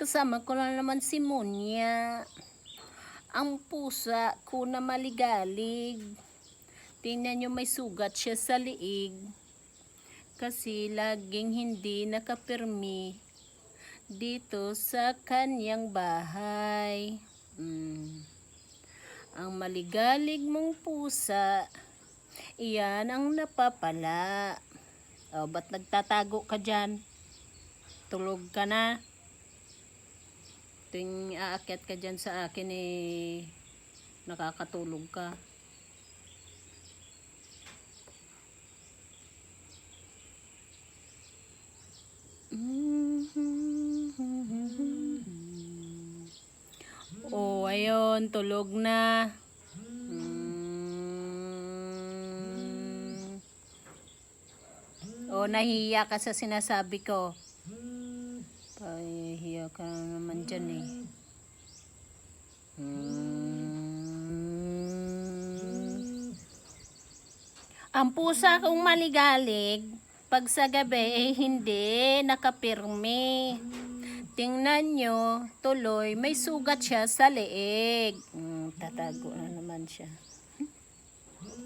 Kasama ko na naman si Monya. Ang pusa ko na maligalig. Tingnan nyo, may sugat siya sa liig. Kasi laging hindi nakapirmi dito sa kanyang bahay. Ang maligalig mong pusa, iyan ang napapala. O, ba't nagtatago ka dyan? Tulog ka na? Tuwing aakyat ka dyan sa akin nakakatulog ka. Oh, ayun, tulog na. Oh, nahiya ka sa sinasabi ko. Pahiya ka naman dyan Ang pusa kong maligalig, pag sa gabi hindi nakapirmi. Tingnan nyo, tuloy may sugat siya sa leeg. Tatago na naman siya.